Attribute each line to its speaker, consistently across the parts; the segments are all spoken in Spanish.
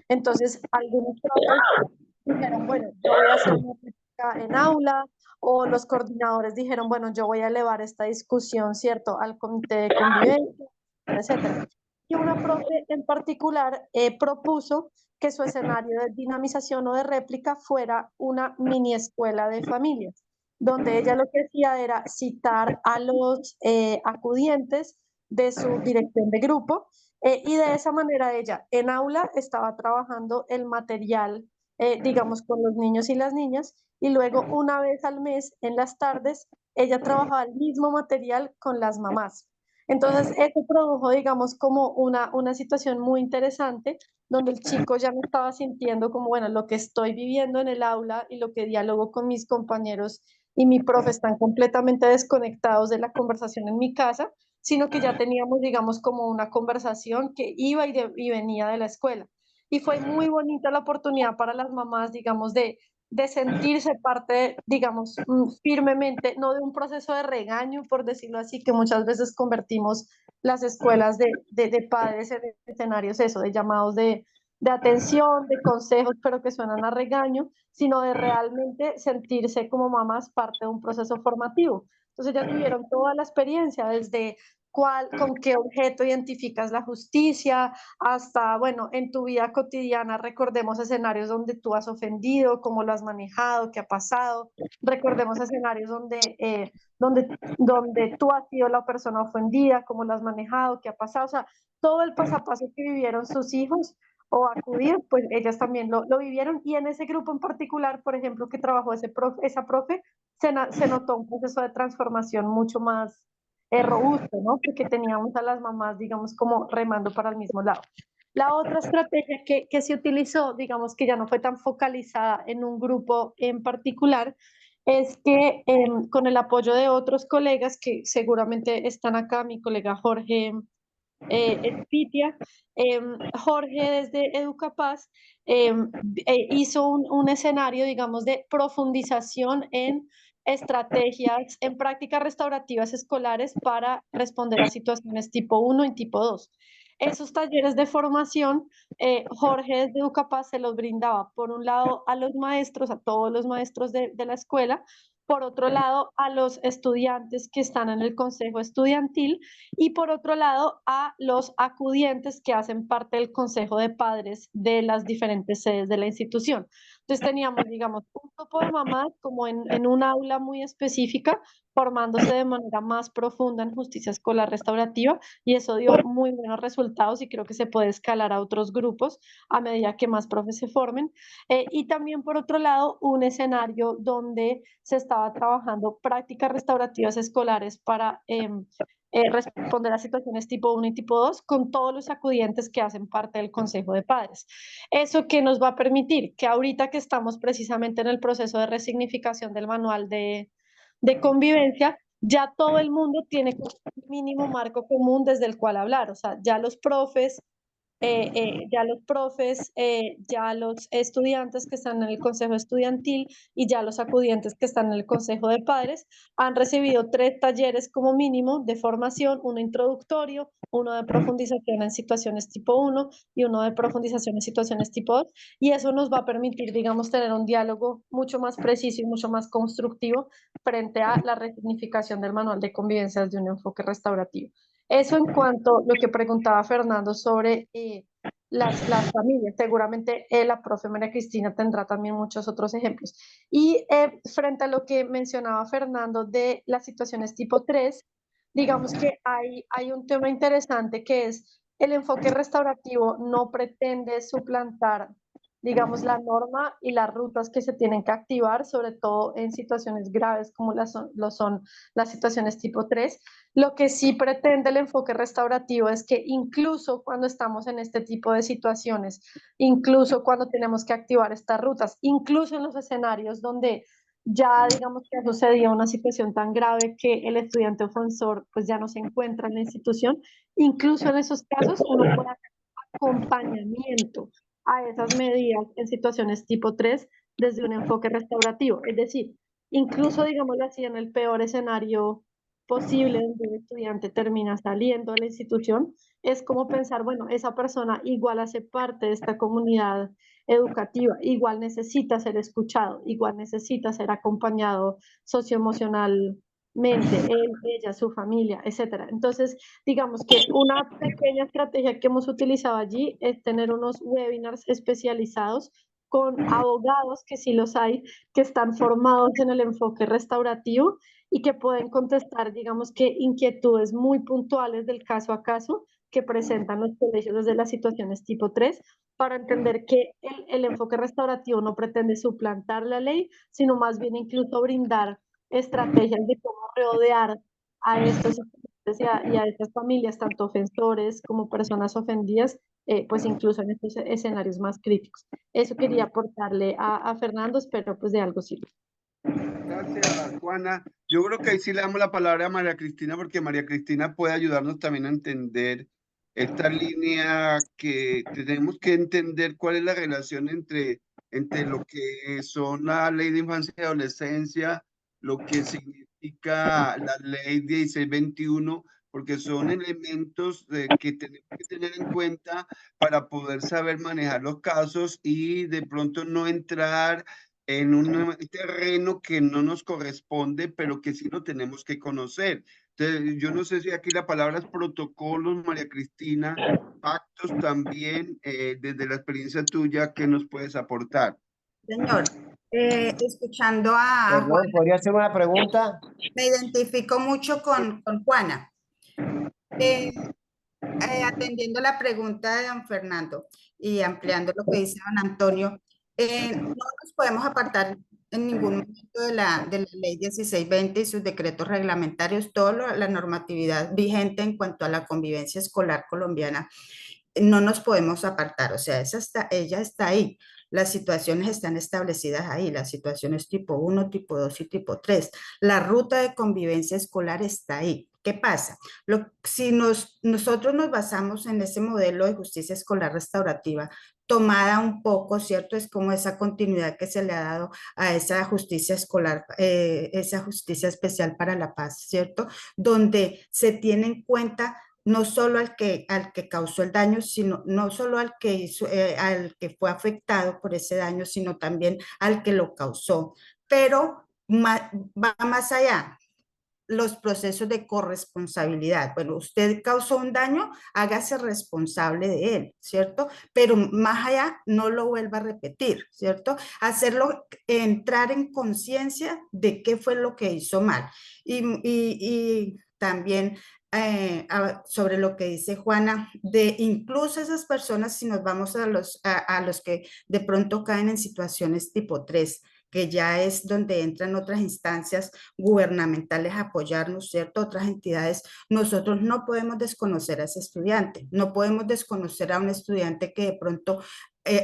Speaker 1: Entonces, algunos profes dijeron, bueno, yo voy a hacer una práctica en aula, o los coordinadores dijeron, bueno, yo voy a elevar esta discusión, ¿cierto?, al comité de convivencia, etcétera. Y una profe en particular propuso que su escenario de dinamización o de réplica fuera una mini escuela de familias, donde ella lo que hacía era citar a los acudientes de su dirección de grupo, y de esa manera ella en aula estaba trabajando el material, digamos, con los niños y las niñas, y luego una vez al mes en las tardes ella trabajaba el mismo material con las mamás. Entonces, eso produjo, digamos, como una situación muy interesante, donde el chico ya no estaba sintiendo como, bueno, lo que estoy viviendo en el aula y lo que dialogo con mis compañeros y mi profe están completamente desconectados de la conversación en mi casa, sino que ya teníamos, digamos, como una conversación que iba y venía de la escuela. Y fue muy bonita la oportunidad para las mamás, digamos, de sentirse parte, digamos, firmemente, no de un proceso de regaño, por decirlo así, que muchas veces convertimos las escuelas de padres en escenarios, eso, de llamados de atención, de consejos, pero que suenan a regaño, sino de realmente sentirse como mamás parte de un proceso formativo. Entonces ya tuvieron toda la experiencia, desde con qué objeto identificas la justicia, hasta, bueno, en tu vida cotidiana recordemos escenarios donde tú has ofendido, cómo lo has manejado, qué ha pasado, recordemos escenarios donde tú has sido la persona ofendida, cómo lo has manejado, qué ha pasado, o sea, todo el paso a paso que vivieron sus hijos o acudir, pues ellas también lo vivieron, y en ese grupo en particular, por ejemplo, que trabajó esa profe, se notó un proceso de transformación mucho más robusto, ¿no? Porque teníamos a las mamás, digamos, como remando para el mismo lado. La otra estrategia que se utilizó, digamos que ya no fue tan focalizada en un grupo en particular, es que con el apoyo de otros colegas que seguramente están acá, mi colega Jorge Espitia, Jorge desde Educapaz hizo un escenario, digamos, de profundización en estrategias, en prácticas restaurativas escolares para responder a situaciones tipo uno y tipo 2. Esos talleres de formación, Jorge desde Educapaz se los brindaba, por un lado, a los maestros, a todos los maestros de la escuela, por otro lado, a los estudiantes que están en el consejo estudiantil, y por otro lado a los acudientes que hacen parte del consejo de padres de las diferentes sedes de la institución. Entonces teníamos, digamos, un grupo de mamás como en un aula muy específica, formándose de manera más profunda en justicia escolar restaurativa, y eso dio muy buenos resultados y creo que se puede escalar a otros grupos a medida que más profes se formen. Y también, por otro lado, un escenario donde se estaba trabajando prácticas restaurativas escolares para responder a situaciones tipo 1 y tipo 2 con todos los acudientes que hacen parte del Consejo de Padres. ¿Eso qué nos va a permitir? Que ahorita que estamos precisamente en el proceso de resignificación del manual de convivencia, ya todo el mundo tiene un mínimo marco común desde el cual hablar. O sea, ya los estudiantes que están en el consejo estudiantil y ya los acudientes que están en el consejo de padres han recibido 3 talleres como mínimo de formación, uno introductorio, uno de profundización en situaciones tipo 1 y uno de profundización en situaciones tipo 2, y eso nos va a permitir, digamos, tener un diálogo mucho más preciso y mucho más constructivo frente a la resignificación del manual de convivencia desde un enfoque restaurativo. Eso en cuanto a lo que preguntaba Fernando sobre las familias. Seguramente la profe María Cristina tendrá también muchos otros ejemplos. Y frente a lo que mencionaba Fernando de las situaciones tipo 3, digamos que hay un tema interesante que es el enfoque restaurativo no pretende suplantar, digamos, la norma y las rutas que se tienen que activar, sobre todo en situaciones graves como lo son las situaciones tipo 3. Lo que sí pretende el enfoque restaurativo es que incluso cuando estamos en este tipo de situaciones, incluso cuando tenemos que activar estas rutas, incluso en los escenarios donde ya digamos que ha sucedido una situación tan grave que el estudiante ofensor pues ya no se encuentra en la institución, incluso en esos casos uno puede hacer acompañamiento a esas medidas en situaciones tipo 3 desde un enfoque restaurativo. Es decir, incluso, digámoslo así, en el peor escenario posible donde el estudiante termina saliendo de la institución, es como pensar, bueno, esa persona igual hace parte de esta comunidad educativa, igual necesita ser escuchado, igual necesita ser acompañado socioemocionalmente, él, ella, su familia, etcétera. Entonces, digamos que una pequeña estrategia que hemos utilizado allí es tener unos webinars especializados con abogados, que sí los hay, que están formados en el enfoque restaurativo y que pueden contestar, digamos que inquietudes muy puntuales del caso a caso que presentan los colegios desde las situaciones tipo 3, para entender que el enfoque restaurativo no pretende suplantar la ley, sino más bien incluso brindar estrategias de cómo rodear a estos estudiantes y a estas familias, tanto ofensores como personas ofendidas, pues incluso en estos escenarios más críticos. Eso quería aportarle a Fernando, espero pues de algo sirva.
Speaker 2: Gracias, Juana. Yo creo que ahí sí le damos la palabra a María Cristina, porque María Cristina puede ayudarnos también a entender esta línea que tenemos que entender cuál es la relación entre lo que son la ley de infancia y adolescencia, lo que significa la ley 1621, porque son elementos que tenemos que tener en cuenta para poder saber manejar los casos y de pronto no entrar en un terreno que no nos corresponde, pero que sí lo tenemos que conocer. Entonces, yo no sé si aquí la palabra es protocolos, María Cristina, pactos también, desde la experiencia tuya, ¿qué nos puedes aportar?
Speaker 3: Señor, escuchando a
Speaker 4: Perdón,
Speaker 3: Juana,
Speaker 4: ¿podría hacer una pregunta?
Speaker 3: me identifico mucho con Juana. Atendiendo la pregunta de don Fernando y ampliando lo que dice don Antonio, no nos podemos apartar en ningún momento de la ley 1620 y sus decretos reglamentarios, toda la normatividad vigente en cuanto a la convivencia escolar colombiana. No nos podemos apartar, o sea, ella está ahí. Las situaciones están establecidas ahí, las situaciones tipo 1, tipo 2 y tipo 3. La ruta de convivencia escolar está ahí. ¿Qué pasa? Si nosotros nos basamos en ese modelo de justicia escolar restaurativa, tomada un poco, ¿cierto? Es como esa continuidad que se le ha dado a esa justicia escolar, esa justicia especial para la paz, ¿cierto? Donde se tiene en cuenta no solo al que causó el daño, sino no solo al que, al que fue afectado por ese daño, sino también al que lo causó. Pero va más allá, los procesos de corresponsabilidad. Bueno, usted causó un daño, hágase responsable de él, ¿cierto? Pero más allá, no lo vuelva a repetir, ¿cierto? Hacerlo, entrar en conciencia de qué fue lo que hizo mal. Y también sobre lo que dice Juana, de incluso esas personas, si nos vamos a los que de pronto caen en situaciones tipo 3, que ya es donde entran otras instancias gubernamentales a apoyarnos, ¿cierto? Otras entidades, nosotros no podemos desconocer a ese estudiante, no podemos desconocer a un estudiante que de pronto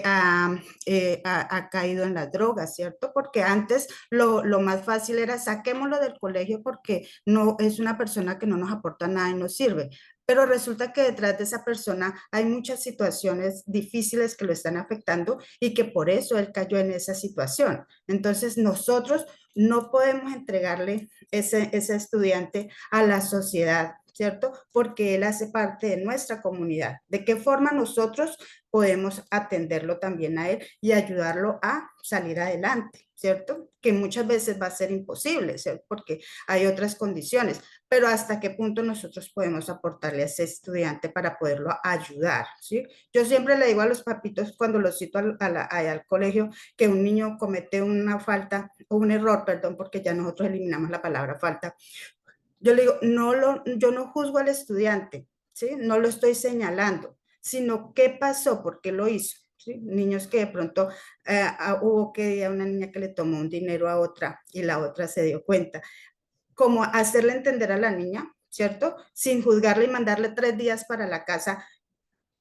Speaker 3: ha caído en las drogas, ¿cierto? Porque antes lo más fácil era saquémoslo del colegio porque no es una persona que no nos aporta nada y nos sirve. Pero resulta que detrás de esa persona hay muchas situaciones difíciles que lo están afectando y que por eso él cayó en esa situación. Entonces nosotros no podemos entregarle ese estudiante a la sociedad, ¿cierto? Porque él hace parte de nuestra comunidad. ¿De qué forma nosotros podemos atenderlo también a él y ayudarlo a salir adelante, ¿cierto? Que muchas veces va a ser imposible, ¿cierto? Porque hay otras condiciones, pero hasta qué punto nosotros podemos aportarle a ese estudiante para poderlo ayudar, ¿sí? Yo siempre le digo a los papitos cuando los cito al colegio que un niño comete una falta o un error, perdón, porque ya nosotros eliminamos la palabra falta. Yo le digo, yo no juzgo al estudiante, ¿sí? No lo estoy señalando, sino qué pasó, por qué lo hizo. ¿Sí? Niños que de pronto hubo que a una niña que le tomó un dinero a otra y la otra se dio cuenta. Como hacerle entender a la niña, ¿cierto? Sin juzgarle y mandarle 3 días para la casa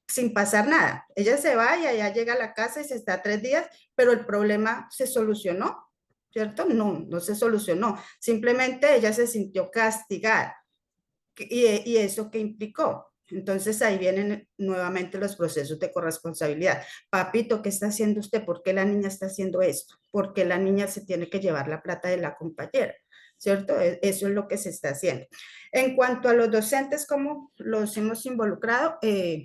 Speaker 3: sin pasar nada. Ella se va y allá llega a la casa y se está 3 días, pero el problema se solucionó, ¿cierto? No, no se solucionó. Simplemente ella se sintió castigada. ¿Y eso qué implicó? Entonces ahí vienen nuevamente los procesos de corresponsabilidad. Papito, ¿qué está haciendo usted? ¿Por qué la niña está haciendo esto? ¿Por qué la niña se tiene que llevar la plata de la compañera? ¿cierto? Eso es lo que se está haciendo. En cuanto a los docentes, ¿cómo los hemos involucrado?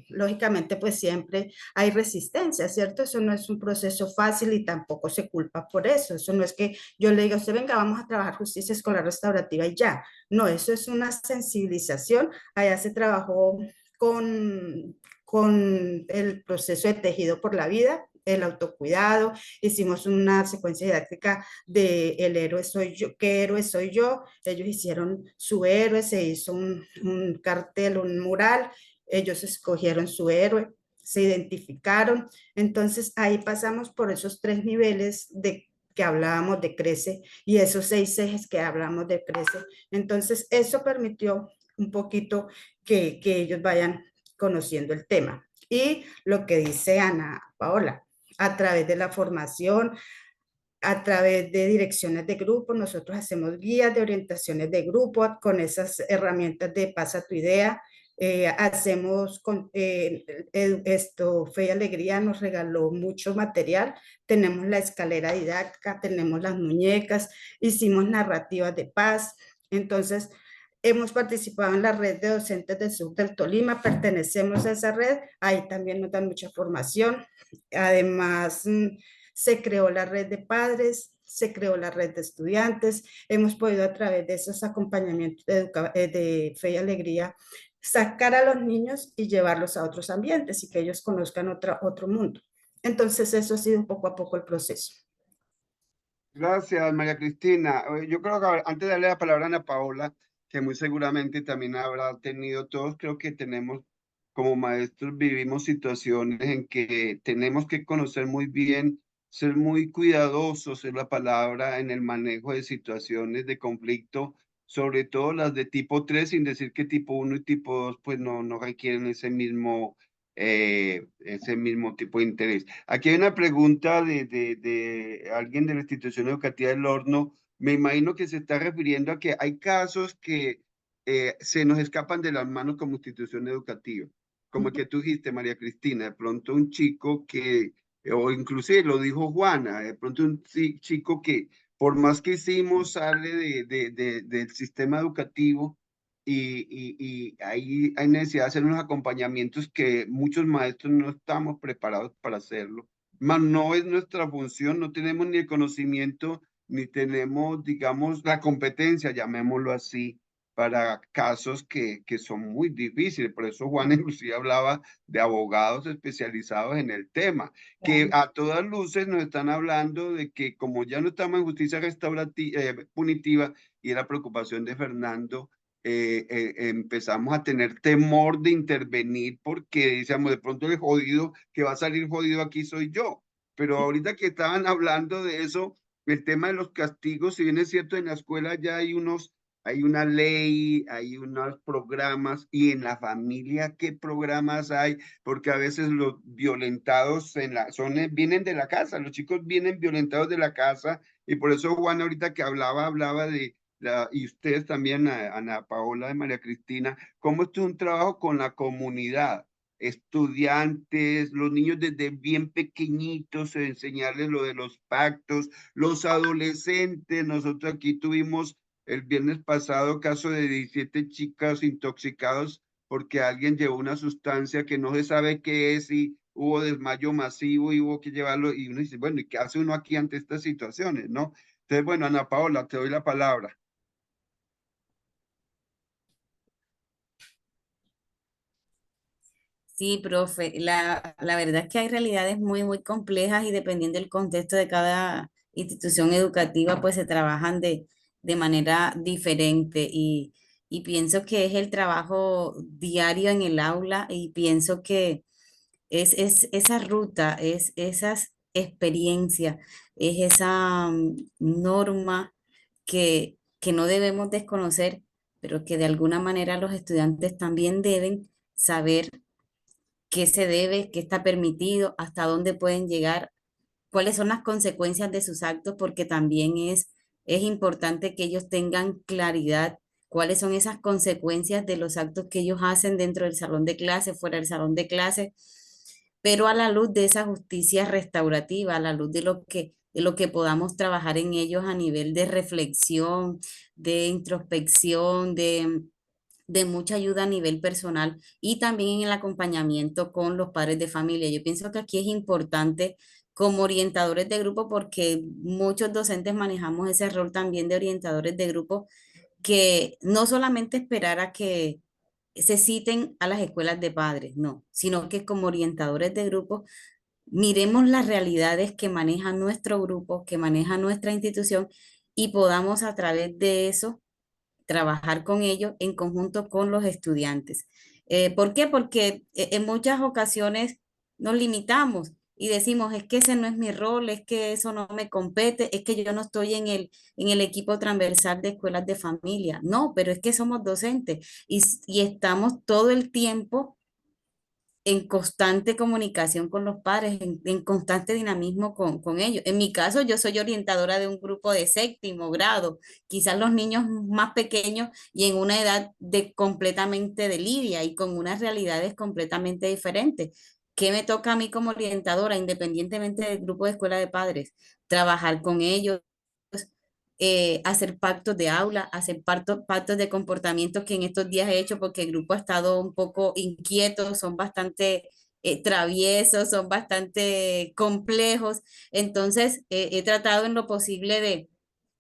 Speaker 3: Lógicamente, pues siempre hay resistencia, ¿cierto? Eso no es un proceso fácil y tampoco se culpa por eso. Eso no es que yo le diga a usted, venga, vamos a trabajar justicia escolar restaurativa y ya. No, eso es una sensibilización. Allá se trabajó con el proceso de tejido por la vida, el autocuidado, hicimos una secuencia didáctica de el héroe soy yo, ¿qué héroe soy yo? Ellos hicieron su héroe, se hizo un cartel, un mural, ellos escogieron su héroe, se identificaron, entonces ahí pasamos por esos 3 niveles de que hablábamos de crece y esos 6 ejes que hablamos de crece. Entonces eso permitió un poquito que ellos vayan conociendo el tema. Y lo que dice Ana Paola, a través de la formación, a través de direcciones de grupo, nosotros hacemos guías de orientaciones de grupo con esas herramientas de pasa tu idea. Hacemos con Fe y Alegría nos regaló mucho material. Tenemos la escalera didáctica, tenemos las muñecas, hicimos narrativas de paz. Entonces, hemos participado en la red de docentes del sur del Tolima, pertenecemos a esa red, ahí también nos dan mucha formación. Además, se creó la red de padres, se creó la red de estudiantes, hemos podido a través de esos acompañamientos de Fe y Alegría sacar a los niños y llevarlos a otros ambientes y que ellos conozcan otro mundo. Entonces eso ha sido poco a poco el proceso.
Speaker 2: Gracias, María Cristina. Yo creo que antes de darle la palabra a Ana Paola, que muy seguramente también habrá tenido, todos creo que tenemos como maestros, vivimos situaciones en que tenemos que conocer muy bien, ser muy cuidadosos, es la palabra, en el manejo de situaciones de conflicto, sobre todo las de tipo 3, sin decir que tipo 1 y tipo 2 pues no requieren ese mismo tipo de interés. Aquí hay una pregunta de alguien de la institución educativa del Horno. Me imagino que se está refiriendo a que hay casos que se nos escapan de las manos como institución educativa, como el que tú dijiste, María Cristina, de pronto un chico que, o inclusive lo dijo Juana, de pronto un chico que por más que hicimos sale del sistema educativo y ahí hay necesidad de hacer unos acompañamientos que muchos maestros no estamos preparados para hacerlo. Más no es nuestra función, no tenemos ni el conocimiento, ni tenemos, digamos, la competencia, llamémoslo así, para casos que son muy difíciles. Por eso Juan inclusive hablaba de abogados especializados en el tema, que a todas luces nos están hablando de que como ya no estamos en justicia restaurativa, punitiva, y la preocupación de Fernando, empezamos a tener temor de intervenir porque decíamos, de pronto el jodido que va a salir jodido aquí soy yo. Pero ahorita que estaban hablando de eso, el tema de los castigos, si bien es cierto, en la escuela ya hay una ley, hay unos programas, y en la familia, ¿qué programas hay? Porque a veces los violentados vienen de la casa, los chicos vienen violentados de la casa, y por eso Juan ahorita que hablaba de y ustedes también, Ana Paola y María Cristina, cómo esto es un trabajo con la comunidad, estudiantes, los niños desde bien pequeñitos, enseñarles lo de los pactos, los adolescentes. Nosotros aquí tuvimos el viernes pasado caso de 17 chicas intoxicados porque alguien llevó una sustancia que no se sabe qué es y hubo desmayo masivo y hubo que llevarlo, y uno dice, bueno, ¿y qué hace uno aquí ante estas situaciones, no? Entonces, bueno, Ana Paola, te doy la palabra.
Speaker 4: Sí, profe, la verdad es que hay realidades muy, muy complejas y dependiendo del contexto de cada institución educativa, pues se trabajan de manera diferente y pienso que es el trabajo diario en el aula y pienso que es esa ruta, es esas experiencias, es esa norma que no debemos desconocer, pero que de alguna manera los estudiantes también deben saber qué se debe, qué está permitido, hasta dónde pueden llegar, cuáles son las consecuencias de sus actos, porque también es importante que ellos tengan claridad cuáles son esas consecuencias de los actos que ellos hacen dentro del salón de clase, fuera del salón de clase, pero a la luz de esa justicia restaurativa, a la luz de lo que lo que podamos trabajar en ellos a nivel de reflexión, de introspección, de mucha ayuda a nivel personal y también en el acompañamiento con los padres de familia. Yo pienso que aquí es importante como orientadores de grupo porque muchos docentes manejamos ese rol también de orientadores de grupo, que no solamente esperar a que se citen a las escuelas de padres, no, sino que como orientadores de grupo miremos las realidades que maneja nuestro grupo, que maneja nuestra institución y podamos a través de eso trabajar con ellos en conjunto con los estudiantes. ¿Por qué? Porque en muchas ocasiones nos limitamos y decimos, es que ese no es mi rol, es que eso no me compete, es que yo no estoy en el equipo transversal de escuelas de familia. No, pero es que somos docentes y estamos todo el tiempo en constante comunicación con los padres, en constante dinamismo con ellos. En mi caso, yo soy orientadora de un grupo de séptimo grado, quizás los niños más pequeños y en una edad de completamente de lidia y con unas realidades completamente diferentes. ¿Qué me toca a mí como orientadora, independientemente del grupo de escuela de padres? Trabajar con ellos, hacer pactos de aula, hacer pactos de comportamiento que en estos días he hecho porque el grupo ha estado un poco inquieto, son bastante traviesos, son bastante complejos. Entonces, he tratado en lo posible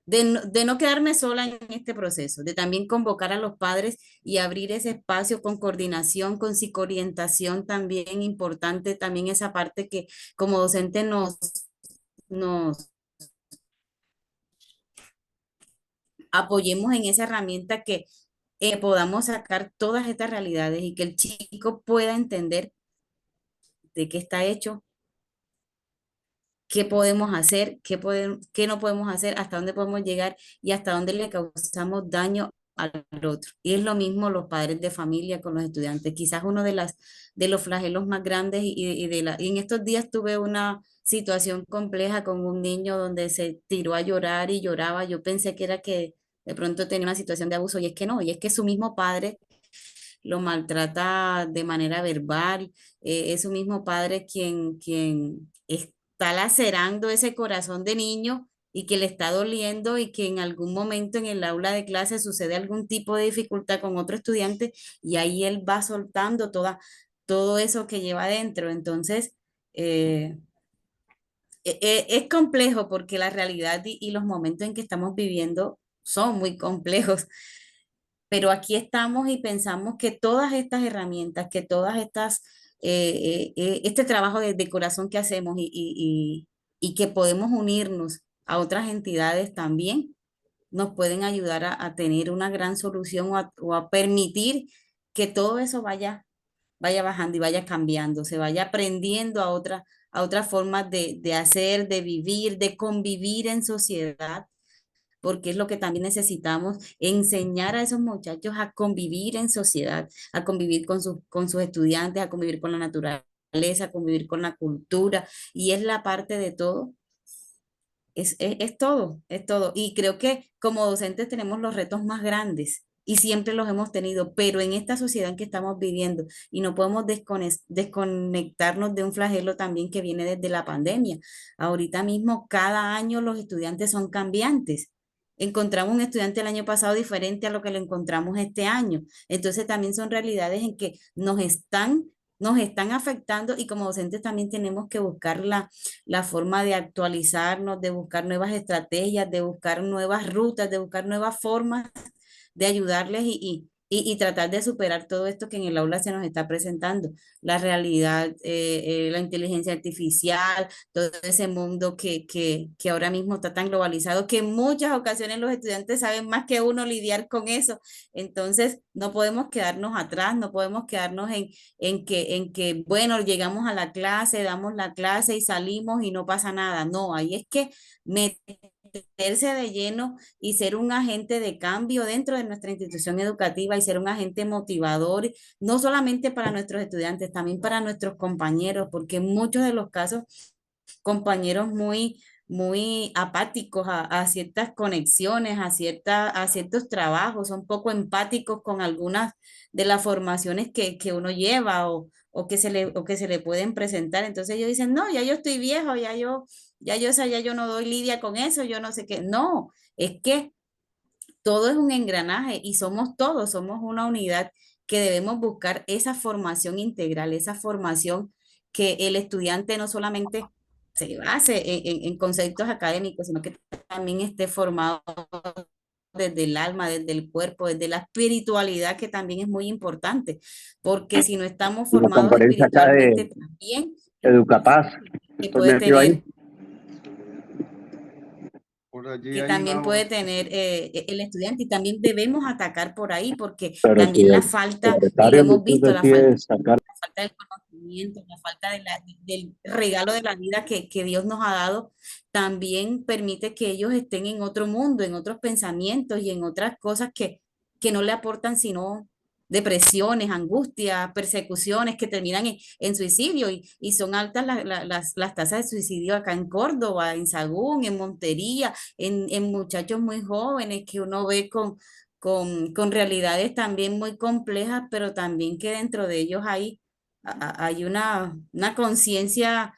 Speaker 4: de no quedarme sola en este proceso, de también convocar a los padres y abrir ese espacio con coordinación, con psicoorientación también importante, también esa parte que como docente nos apoyemos en esa herramienta que podamos sacar todas estas realidades y que el chico pueda entender de qué está hecho, qué podemos hacer, qué no podemos hacer, hasta dónde podemos llegar y hasta dónde le causamos daño al otro. Y es lo mismo los padres de familia con los estudiantes. Quizás uno de los flagelos más grandes y en estos días tuve una situación compleja con un niño donde se tiró a llorar y lloraba. Yo pensé que era que de pronto tenía una situación de abuso y es que no, y es que su mismo padre lo maltrata de manera verbal, es su mismo padre quien está lacerando ese corazón de niño y que le está doliendo y que en algún momento en el aula de clase sucede algún tipo de dificultad con otro estudiante y ahí él va soltando todo eso que lleva adentro. Entonces, eh, es complejo porque la realidad y los momentos en que estamos viviendo son muy complejos, pero aquí estamos y pensamos que todas estas herramientas, que todas estas, este trabajo de corazón que hacemos y que podemos unirnos a otras entidades también, nos pueden ayudar a tener una gran solución o a permitir que todo eso vaya bajando y vaya cambiando, se vaya aprendiendo a otras formas de hacer, de vivir, de convivir en sociedad, porque es lo que también necesitamos, enseñar a esos muchachos a convivir en sociedad, a convivir con sus estudiantes, a convivir con la naturaleza, a convivir con la cultura, y es la parte de todo, es todo, es todo. Y creo que como docentes tenemos los retos más grandes. Y siempre los hemos tenido, pero en esta sociedad en que estamos viviendo y no podemos desconectarnos de un flagelo también que viene desde la pandemia. Ahorita mismo, cada año los estudiantes son cambiantes. Encontramos un estudiante el año pasado diferente a lo que lo encontramos este año. Entonces también son realidades en que nos están afectando y como docentes también tenemos que buscar la forma de actualizarnos, de buscar nuevas estrategias, de buscar nuevas rutas, de buscar nuevas formas de ayudarles y tratar de superar todo esto que en el aula se nos está presentando, la realidad, la inteligencia artificial, todo ese mundo que ahora mismo está tan globalizado que en muchas ocasiones los estudiantes saben más que uno lidiar con eso. Entonces, no podemos quedarnos atrás, no podemos quedarnos en que, bueno, llegamos a la clase, damos la clase y salimos y no pasa nada. No, ahí es que meterse de lleno y ser un agente de cambio dentro de nuestra institución educativa y ser un agente motivador, no solamente para nuestros estudiantes, también para nuestros compañeros, porque en muchos de los casos, compañeros muy apáticos a ciertas conexiones, a ciertos trabajos, son poco empáticos con algunas de las formaciones que uno lleva o que se le pueden presentar. Entonces ellos dicen, no, ya yo estoy viejo, ya yo ya yo no doy lidia con eso, yo no sé qué. No, es que todo es un engranaje y somos todos, somos una unidad que debemos buscar esa formación integral, esa formación que el estudiante no solamente se base en conceptos académicos, sino que también esté formado desde el alma, desde el cuerpo, desde la espiritualidad, que también es muy importante, porque si no estamos
Speaker 5: Una
Speaker 4: formados
Speaker 5: conferencia acá
Speaker 4: espiritualmente
Speaker 5: de
Speaker 4: también,
Speaker 5: Educapaz.
Speaker 4: que
Speaker 5: Estoy
Speaker 4: puede
Speaker 5: metido ahí.
Speaker 4: tener
Speaker 2: Por allí
Speaker 4: que
Speaker 2: hay
Speaker 4: también
Speaker 2: una
Speaker 4: puede
Speaker 2: voz.
Speaker 4: tener el estudiante, y también debemos atacar por ahí, porque
Speaker 5: Pero si
Speaker 4: también la
Speaker 5: el
Speaker 4: falta, y lo
Speaker 5: secretario
Speaker 4: hemos visto,
Speaker 5: entonces decide sacar.
Speaker 4: la falta del conocimiento, la falta del regalo de la vida que Dios nos ha dado, también permite que ellos estén en otro mundo, en otros pensamientos y en otras cosas que no le aportan sino depresiones, angustias, persecuciones que terminan en suicidio, y son altas las tasas de suicidio acá en Córdoba, en Sagún, en Montería, en muchachos muy jóvenes que uno ve con realidades también muy complejas, pero también que dentro de ellos hay una conciencia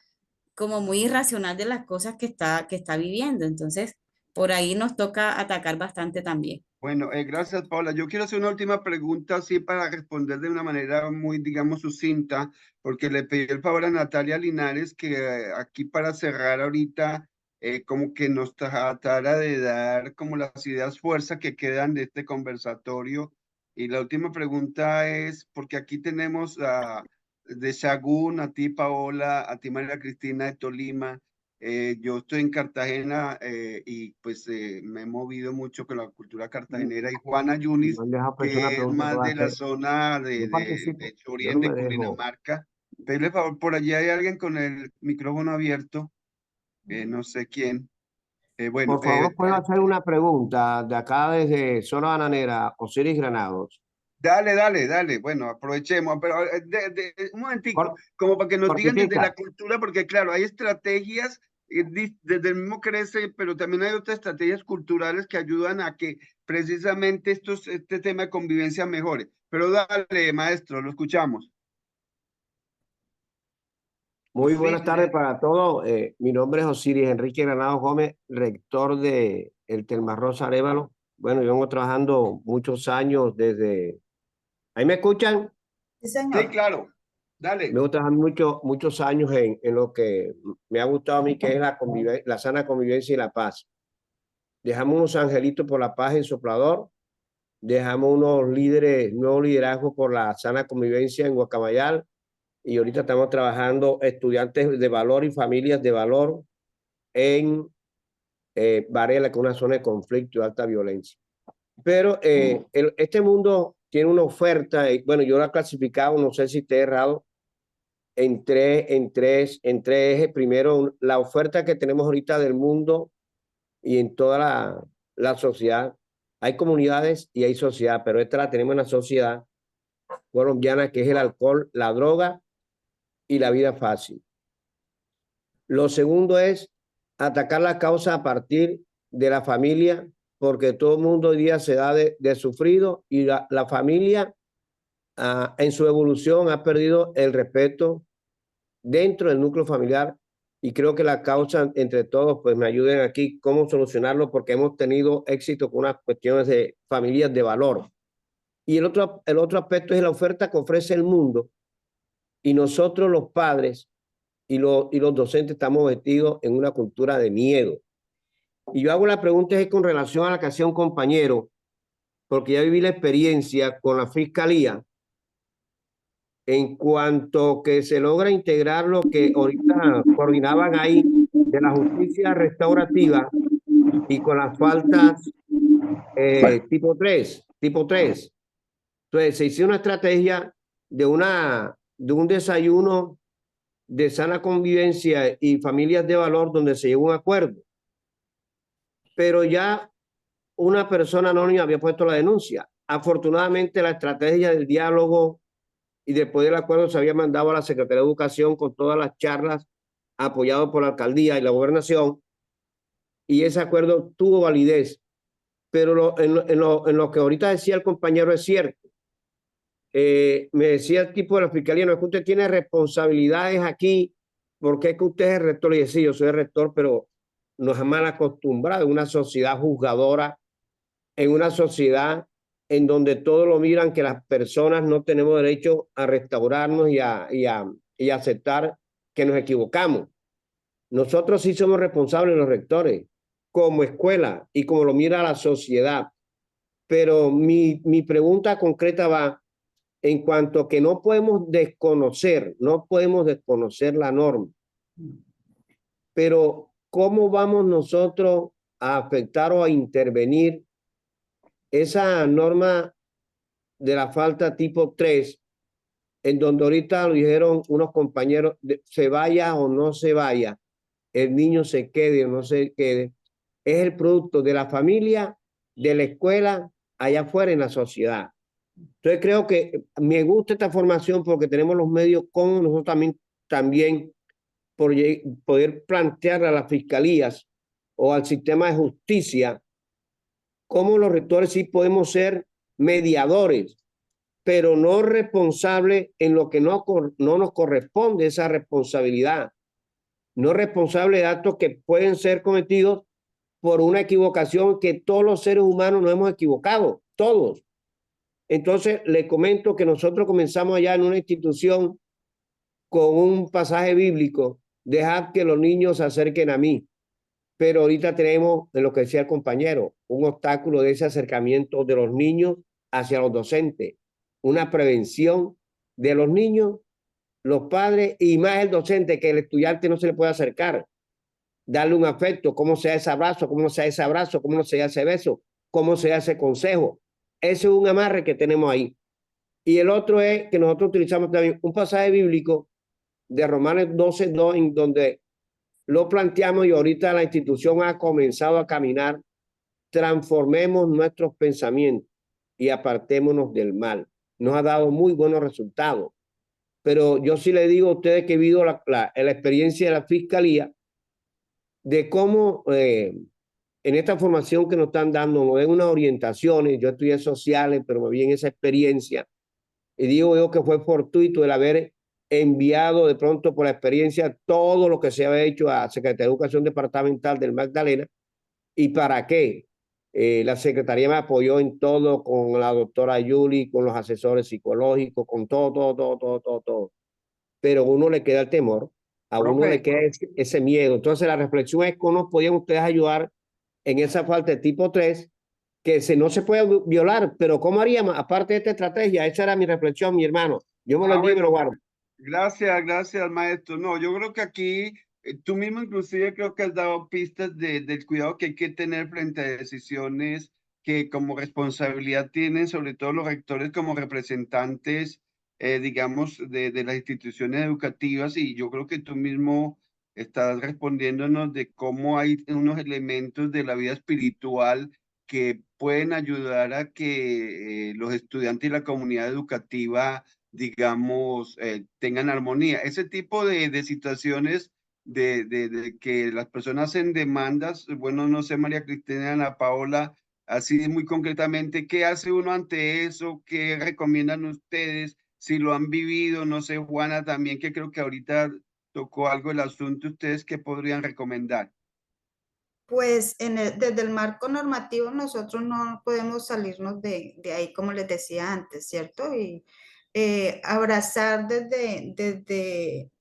Speaker 4: como muy irracional de las cosas que está viviendo. Entonces, por ahí nos toca atacar bastante también.
Speaker 2: Bueno, gracias, Paula. Yo quiero hacer una última pregunta, así para responder de una manera muy, digamos, sucinta, porque le pedí el favor a Natalia Linares que aquí para cerrar ahorita, como que nos tratara de dar como las ideas fuerza que quedan de este conversatorio. Y la última pregunta es, porque aquí tenemos de Sagún, a ti, Paola, a ti, María Cristina, de Tolima. Yo estoy en Cartagena y pues me he movido mucho con la cultura cartagenera, y Juana Yunis,
Speaker 6: No me deja hacer una
Speaker 2: que es
Speaker 6: pregunta que
Speaker 2: más
Speaker 6: voy a
Speaker 2: de la
Speaker 6: hacer.
Speaker 2: zona
Speaker 6: Yo participo.
Speaker 2: de
Speaker 6: Yo no
Speaker 2: Chorien,
Speaker 6: me
Speaker 2: de
Speaker 6: dejo.
Speaker 2: Cundinamarca. Pedle favor, por allí hay alguien con el micrófono abierto, no sé quién. Bueno,
Speaker 6: Por favor, puedo hacer una pregunta de acá desde Zona Bananera, Osiris Granados.
Speaker 2: dale, dale, dale. Bueno, aprovechemos, pero un momentico, como para que nos digan desde
Speaker 6: Cortica.
Speaker 2: la cultura, porque claro, hay estrategias, desde el mismo crece, pero también hay otras estrategias culturales que ayudan a que precisamente este tema de convivencia mejore. Pero dale, maestro, lo escuchamos.
Speaker 6: Muy
Speaker 2: Osiris,
Speaker 6: buenas tardes para todos. Mi nombre es Osiris Enrique Granados Gómez, rector de el Telmarrosa Arévalo. Bueno, yo vengo trabajando muchos años desde... ¿Ahí me escuchan?
Speaker 3: Sí,
Speaker 2: sí,
Speaker 3: señor.
Speaker 2: claro, dale.
Speaker 6: Vengo trabajando muchos años en lo que me ha gustado a mí, que es la sana convivencia y la paz. Dejamos unos angelitos por la paz en Soplador, dejamos unos líderes, nuevos liderazgos por la sana convivencia en Guacamayal, y ahorita estamos trabajando estudiantes de valor y familias de valor en Varela, que es una zona de conflicto y alta violencia. Pero este mundo tiene una oferta, bueno, yo la he clasificado, no sé si esté errado, en tres ejes. Primero, la oferta que tenemos ahorita del mundo y en toda la sociedad. Hay comunidades y hay sociedad, pero esta la tenemos en la sociedad colombiana, que es el alcohol, la droga y la vida fácil. Lo segundo es atacar la causa a partir de la familia, porque todo el mundo hoy día se da de sufrido, y la familia en su evolución ha perdido el respeto dentro del núcleo familiar, y creo que la causa entre todos pues me ayuden aquí cómo solucionarlo, porque hemos tenido éxito con unas cuestiones de familias de valor. Y el otro aspecto es la oferta que ofrece el mundo, y nosotros los padres y los docentes estamos vestidos en una cultura de miedo. Y yo hago la pregunta es con relación a la que hacía un compañero, porque ya viví la experiencia con la fiscalía en cuanto que se logra integrar lo que ahorita coordinaban ahí de la justicia restaurativa, y con las faltas tipo 3. Entonces se hizo una estrategia de un desayuno de sana convivencia y familias de valor, donde se llegó a un acuerdo. Pero ya una persona anónima había puesto la denuncia. Afortunadamente, la estrategia del diálogo y después del acuerdo se había mandado a la Secretaría de Educación con todas las charlas, apoyado por la alcaldía y la gobernación, y ese acuerdo tuvo validez. Pero en lo que ahorita decía el compañero es cierto. Me decía el tipo de la fiscalía: no es que usted tiene responsabilidades aquí ¿por qué que usted es el rector? Y yo, sí, yo soy el rector, pero nos han mal acostumbrado en una sociedad juzgadora, en una sociedad en donde todos lo miran, que las personas no tenemos derecho a restaurarnos y a aceptar que nos equivocamos. Nosotros sí somos responsables, los rectores, como escuela y como lo mira la sociedad. Pero mi pregunta concreta va en cuanto a que no podemos desconocer la norma. Pero ¿cómo vamos nosotros a afectar o a intervenir esa norma de la falta tipo 3, en donde ahorita lo dijeron unos compañeros, se vaya o no se vaya, el niño se quede o no se quede, es el producto de la familia, de la escuela, allá afuera en la sociedad? Entonces creo que me gusta esta formación porque tenemos los medios con nosotros también por poder plantear a las fiscalías o al sistema de justicia cómo los rectores sí podemos ser mediadores, pero no responsables en lo que no nos corresponde esa responsabilidad, no responsable de actos que pueden ser cometidos por una equivocación, que todos los seres humanos nos hemos equivocado, todos. Entonces, le comento que nosotros comenzamos allá en una institución con un pasaje bíblico: dejad que los niños se acerquen a mí. Pero ahorita tenemos, de lo que decía el compañero, un obstáculo de ese acercamiento de los niños hacia los docentes, una prevención de los niños, los padres y más el docente, que el estudiante no se le puede acercar, darle un afecto, cómo se da ese abrazo, cómo no se da ese abrazo, cómo no se da ese beso, cómo se da ese consejo. Ese es un amarre que tenemos ahí. Y el otro es que nosotros utilizamos también un pasaje bíblico de Romanos 12:2, en donde lo planteamos y ahorita la institución ha comenzado a caminar: transformemos nuestros pensamientos y apartémonos del mal. Nos ha dado muy buenos resultados. Pero yo sí le digo a ustedes que he vivido la experiencia de la fiscalía, de cómo en esta formación que nos están dando, nos den unas orientaciones. Yo estudié sociales, pero me vi en esa experiencia y digo yo que fue fortuito el haber enviado de pronto por la experiencia todo lo que se había hecho a Secretaría de Educación Departamental del Magdalena. ¿Y para qué? La Secretaría me apoyó en todo, con la doctora Yuli, con los asesores psicológicos, con todo. Pero a uno le queda el temor, a uno le queda ese miedo. Entonces la reflexión es: ¿cómo nos podían ustedes ayudar en esa falta de tipo 3, que no se puede violar? Pero ¿cómo haríamos aparte de esta estrategia? Esa era mi reflexión, mi hermano. Yo me lo envío y me lo guardo.
Speaker 2: Gracias, maestro. No, yo creo que aquí tú mismo inclusive creo que has dado pistas del cuidado que hay que tener frente a decisiones que como responsabilidad tienen, sobre todo los rectores como representantes, digamos, de las instituciones educativas. Y yo creo que tú mismo estás respondiéndonos de cómo hay unos elementos de la vida espiritual que pueden ayudar a que los estudiantes y la comunidad educativa, digamos, tengan armonía. Ese tipo de situaciones de que las personas hacen demandas, bueno, no sé, María Cristina, Ana Paola, así muy concretamente, ¿qué hace uno ante eso? ¿Qué recomiendan ustedes? Si lo han vivido, no sé, Juana también, que creo que ahorita tocó algo el asunto, ¿ustedes qué podrían recomendar?
Speaker 3: Pues desde el marco normativo nosotros no podemos salirnos de ahí, como les decía antes, ¿cierto? Y abrazar desde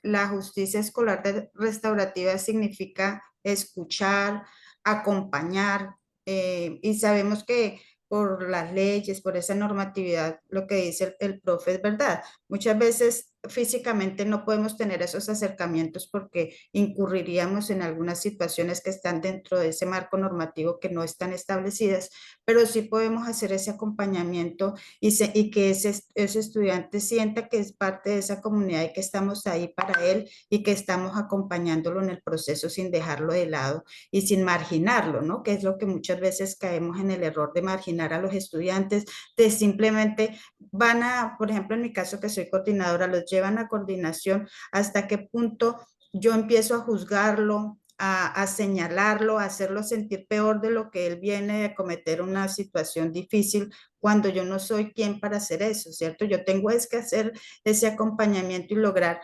Speaker 3: la justicia escolar restaurativa significa escuchar, acompañar, y sabemos que por las leyes, por esa normatividad, lo que dice el profe es verdad. Muchas veces físicamente no podemos tener esos acercamientos porque incurriríamos en algunas situaciones que están dentro de ese marco normativo que no están establecidas, pero sí podemos hacer ese acompañamiento y que ese estudiante sienta que es parte de esa comunidad y que estamos ahí para él y que estamos acompañándolo en el proceso sin dejarlo de lado y sin marginarlo, ¿no? Que es lo que muchas veces caemos en el error de marginar a los estudiantes, de simplemente van a, por ejemplo, en mi caso que soy coordinadora, los llevan a coordinación, hasta qué punto yo empiezo a juzgarlo, a señalarlo, a hacerlo sentir peor de lo que él viene de cometer una situación difícil, cuando yo no soy quien para hacer eso, ¿cierto? Yo tengo es que hacer ese acompañamiento y lograr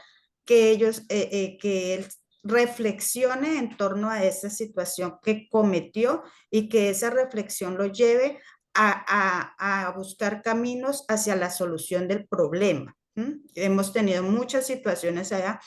Speaker 3: que ellos, que él reflexione en torno a esa situación que cometió y que esa reflexión lo lleve a buscar caminos hacia la solución del problema. Hemos tenido muchas situaciones allá.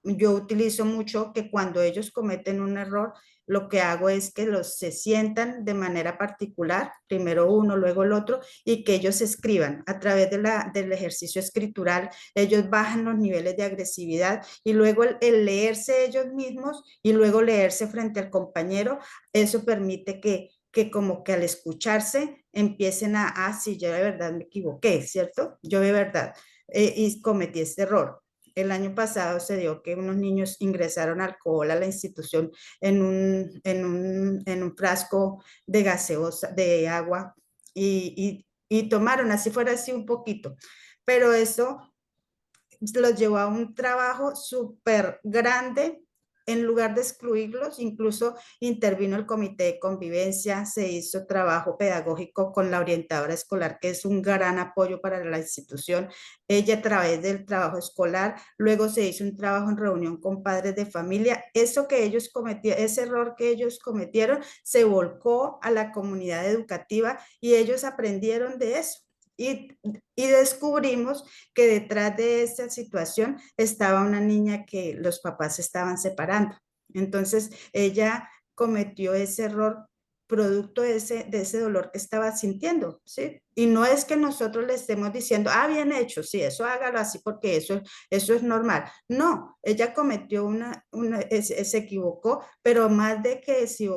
Speaker 3: Yo utilizo mucho que cuando ellos cometen un error, lo que hago es que los se sientan de manera particular, primero uno, luego el otro, y que ellos escriban a través del ejercicio escritural. Ellos bajan los niveles de agresividad y luego el leerse ellos mismos y luego leerse frente al compañero, eso permite que como que al escucharse empiecen sí, yo de verdad me equivoqué, ¿cierto? Yo de verdad y cometí este error. El año pasado se dio que unos niños ingresaron alcohol a la institución en un frasco de gaseosa, de agua, y tomaron, así fuera así un poquito. Pero eso los llevó a un trabajo súper grande. En lugar de excluirlos, incluso intervino el comité de convivencia, se hizo trabajo pedagógico con la orientadora escolar, que es un gran apoyo para la institución. Ella a través del trabajo escolar, luego se hizo un trabajo en reunión con padres de familia. Eso que ellos cometieron, ese error que ellos cometieron, se volcó a la comunidad educativa y ellos aprendieron de eso. Y descubrimos que detrás de esta situación estaba una niña que los papás estaban separando. Entonces ella cometió ese error producto de ese dolor que estaba sintiendo, ¿sí? Y no es que nosotros le estemos diciendo, bien hecho, sí, eso hágalo así porque eso es normal. No, ella cometió se equivocó, pero más de que si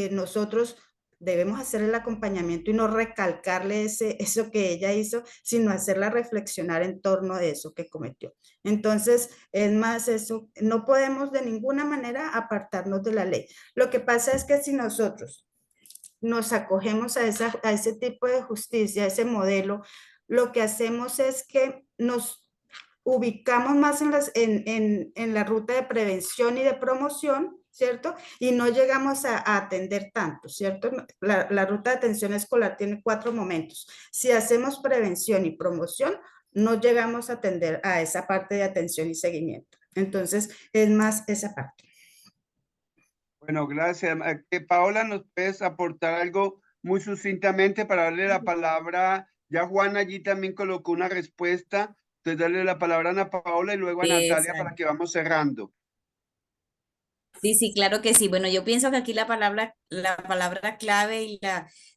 Speaker 3: nosotros debemos hacer el acompañamiento y no recalcarle eso que ella hizo, sino hacerla reflexionar en torno de eso que cometió. Entonces, es más eso, no podemos de ninguna manera apartarnos de la ley. Lo que pasa es que si nosotros nos acogemos a ese tipo de justicia, a ese modelo, lo que hacemos es que nos ubicamos más en la ruta de prevención y de promoción, ¿cierto? Y no llegamos a atender tanto, ¿cierto? La ruta de atención escolar tiene 4 momentos. Si hacemos prevención y promoción, no llegamos a atender a esa parte de atención y seguimiento. Entonces, es más esa parte.
Speaker 2: Bueno, gracias. Paola, ¿nos puedes aportar algo muy sucintamente para darle la palabra? Ya Juan allí también colocó una respuesta. Entonces, darle la palabra a Ana Paola y luego a Natalia para que vamos cerrando.
Speaker 4: Sí, sí, claro que sí. Bueno, yo pienso que aquí la palabra clave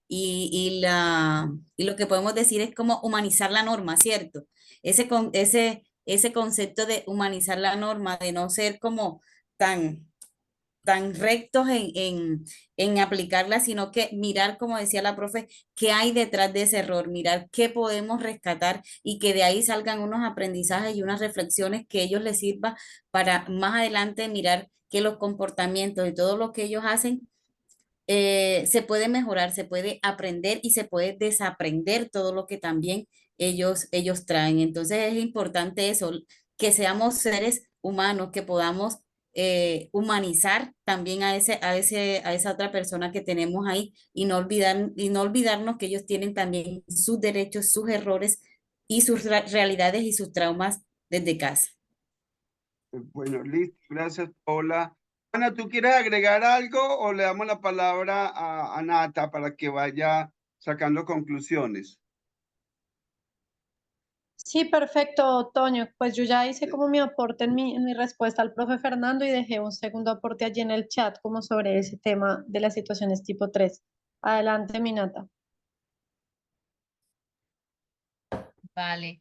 Speaker 4: y lo que podemos decir es como humanizar la norma, ¿cierto? Ese concepto de humanizar la norma, de no ser como tan, tan rectos en aplicarla, sino que mirar, como decía la profe, qué hay detrás de ese error, mirar qué podemos rescatar y que de ahí salgan unos aprendizajes y unas reflexiones que ellos les sirva para más adelante mirar que los comportamientos y todo lo que ellos hacen se puede mejorar, se puede aprender y se puede desaprender todo lo que también ellos traen. Entonces es importante eso, que seamos seres humanos, que podamos humanizar también a esa otra persona que tenemos ahí y no olvidarnos que ellos tienen también sus derechos, sus errores y sus realidades y sus traumas desde casa.
Speaker 2: Bueno, listo. Gracias, Paola. Ana, ¿tú quieres agregar algo o le damos la palabra a Nata para que vaya sacando conclusiones?
Speaker 1: Sí, perfecto, Toño. Pues yo ya hice como mi aporte en mi respuesta al profe Fernando y dejé un segundo aporte allí en el chat como sobre ese tema de las situaciones tipo 3. Adelante, Minata.
Speaker 5: Vale.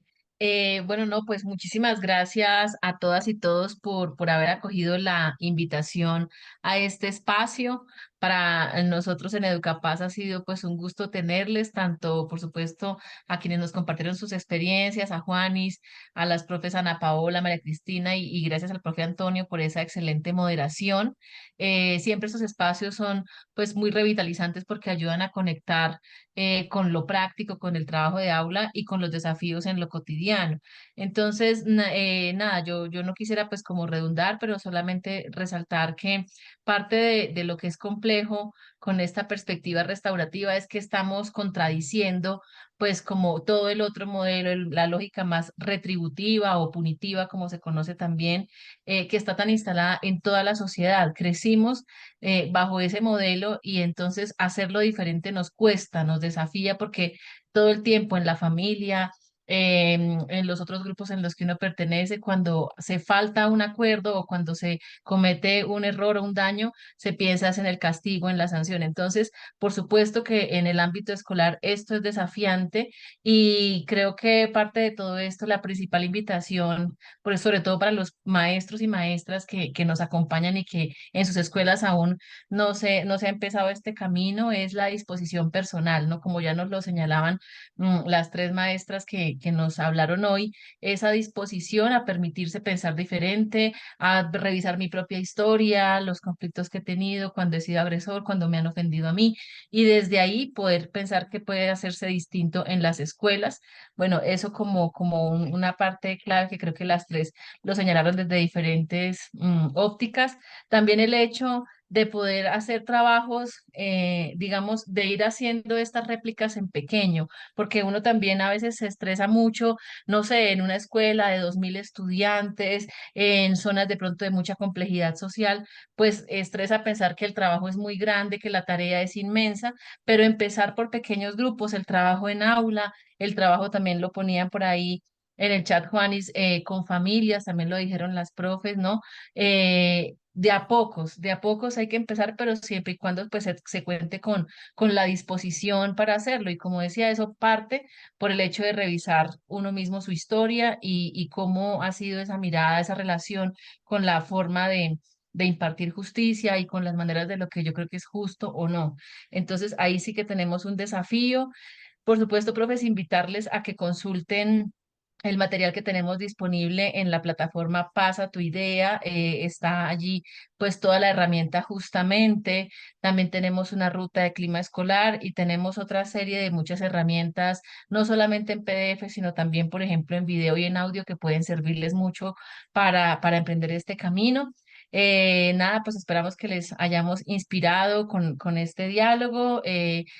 Speaker 5: Bueno, no, pues muchísimas gracias a todas y todos por haber acogido la invitación a este espacio. Para nosotros en Educapaz ha sido pues un gusto tenerles, tanto por supuesto a quienes nos compartieron sus experiencias, a Juanis, a las profes Ana Paola, María Cristina y gracias al profe Antonio por esa excelente moderación. Siempre estos espacios son pues muy revitalizantes porque ayudan a conectar con lo práctico, con el trabajo de aula y con los desafíos en lo cotidiano. Entonces, nada, yo no quisiera pues como redundar, pero solamente resaltar que parte de lo que es complejo complejo con esta perspectiva restaurativa es que estamos contradiciendo pues como todo el otro modelo, la lógica más retributiva o punitiva, como se conoce también, que está tan instalada en toda la sociedad. Crecimos bajo ese modelo y entonces hacerlo diferente nos cuesta, nos desafía porque todo el tiempo en la familia, en los otros grupos en los que uno pertenece, cuando se falta un acuerdo o cuando se comete un error o un daño, se piensa en el castigo, en la sanción. Entonces, por supuesto que en el ámbito escolar esto es desafiante y creo que parte de todo esto, la principal invitación, pues sobre todo para los maestros y maestras que nos acompañan y que en sus escuelas aún no se ha empezado este camino, es la disposición personal, ¿no? Como ya nos lo señalaban las tres maestras que nos hablaron hoy, esa disposición a permitirse pensar diferente, a revisar mi propia historia, los conflictos que he tenido cuando he sido agresor, cuando me han ofendido a mí, y desde ahí poder pensar que puede hacerse distinto en las escuelas. Bueno, eso como una parte clave que creo que las tres lo señalaron desde diferentes ópticas. También el hecho de poder hacer trabajos, digamos, de ir haciendo estas réplicas en pequeño, porque uno también a veces se estresa mucho, no sé, en una escuela de 2000 estudiantes, en zonas de pronto de mucha complejidad social, pues estresa pensar que el trabajo es muy grande, que la tarea es inmensa, pero empezar por pequeños grupos, el trabajo en aula, el trabajo también lo ponían por ahí en el chat, Juanis, con familias, también lo dijeron las profes, ¿no? De a pocos hay que empezar, pero siempre y cuando pues se cuente con la disposición para hacerlo. Y como decía, eso parte por el hecho de revisar uno mismo su historia y cómo ha sido esa mirada, esa relación con la forma de impartir justicia y con las maneras de lo que yo creo que es justo o no. Entonces ahí sí que tenemos un desafío. Por supuesto, profes, invitarles a que consulten el material que tenemos disponible en la plataforma Pasa tu idea, está allí pues toda la herramienta justamente, también tenemos una ruta de clima escolar y tenemos otra serie de muchas herramientas, no solamente en PDF, sino también, por ejemplo, en video y en audio que pueden servirles mucho para emprender este camino. Nada, pues esperamos que les hayamos inspirado con este diálogo.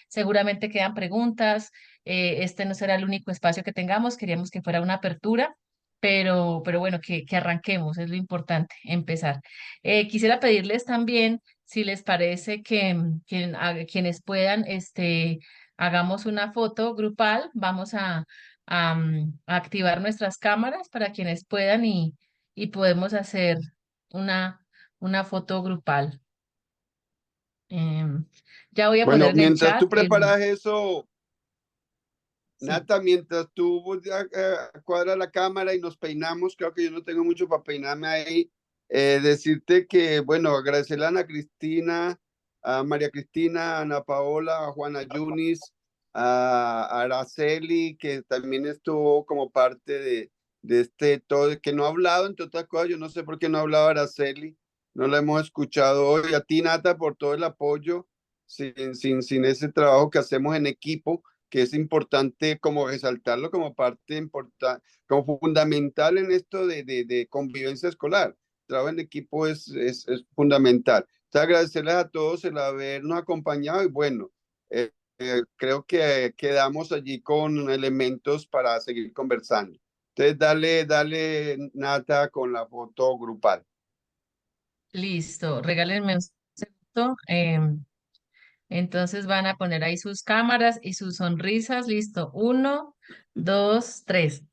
Speaker 5: Seguramente quedan preguntas. Este no será el único espacio que tengamos, queríamos que fuera una apertura, pero bueno, que arranquemos, es lo importante, empezar. Quisiera pedirles también, si les parece, quienes puedan, hagamos una foto grupal, vamos a activar nuestras cámaras para quienes puedan y podemos hacer una foto grupal. Ya voy a
Speaker 2: Bueno,
Speaker 5: poner en el
Speaker 2: mientras
Speaker 5: chat
Speaker 2: tú preparas eso,
Speaker 5: sí.
Speaker 2: Nata, mientras tú cuadras la cámara y nos peinamos, creo que yo no tengo mucho para peinarme ahí, decirte que, bueno, agradecerle a Ana Cristina, a María Cristina, a Ana Paola, a Juana Yunis, a Araceli, que también estuvo como parte de este todo, que no ha hablado, entre otras cosas, yo no sé por qué no ha hablado Araceli, no la hemos escuchado hoy. A ti, Nata, por todo el apoyo, sin ese trabajo que hacemos en equipo, que es importante como resaltarlo como parte importante, como fundamental en esto de convivencia escolar. Trabajo en equipo es fundamental. Entonces, agradecerles a todos el habernos acompañado y bueno, creo que quedamos allí con elementos para seguir conversando. Entonces, dale, Nata, con la foto grupal.
Speaker 5: Listo, regálenme un segundo. Entonces van a poner ahí sus cámaras y sus sonrisas. Listo. 1, 2, 3.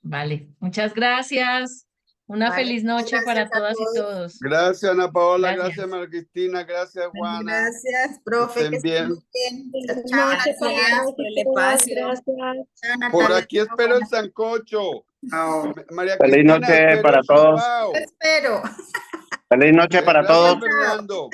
Speaker 5: Vale. Muchas gracias. Una
Speaker 3: Vale,
Speaker 5: feliz noche
Speaker 3: gracias
Speaker 5: para
Speaker 3: a
Speaker 5: todas y
Speaker 3: todos.
Speaker 5: todos.
Speaker 2: Gracias, Ana Paola, gracias,
Speaker 5: Gracias.
Speaker 2: María Cristina, gracias, Juana.
Speaker 3: Gracias,
Speaker 2: Que
Speaker 3: profe, que
Speaker 2: estén
Speaker 3: estén
Speaker 2: bien.
Speaker 3: muy bien.
Speaker 1: Feliz
Speaker 3: Chao,
Speaker 1: noche para
Speaker 3: Natalia.
Speaker 1: todos
Speaker 4: por el
Speaker 1: y todas,
Speaker 4: espacio.
Speaker 1: gracias.
Speaker 3: Chao,
Speaker 2: Por
Speaker 3: Natalia.
Speaker 2: aquí espero el sancocho.
Speaker 3: Chao.
Speaker 2: María
Speaker 7: Feliz
Speaker 2: Cristina,
Speaker 7: noche
Speaker 2: espero
Speaker 7: para
Speaker 2: el
Speaker 7: todos.
Speaker 2: sopao.
Speaker 3: Te espero.
Speaker 7: Feliz noche para
Speaker 2: Gracias,
Speaker 7: todos.
Speaker 2: Fernando.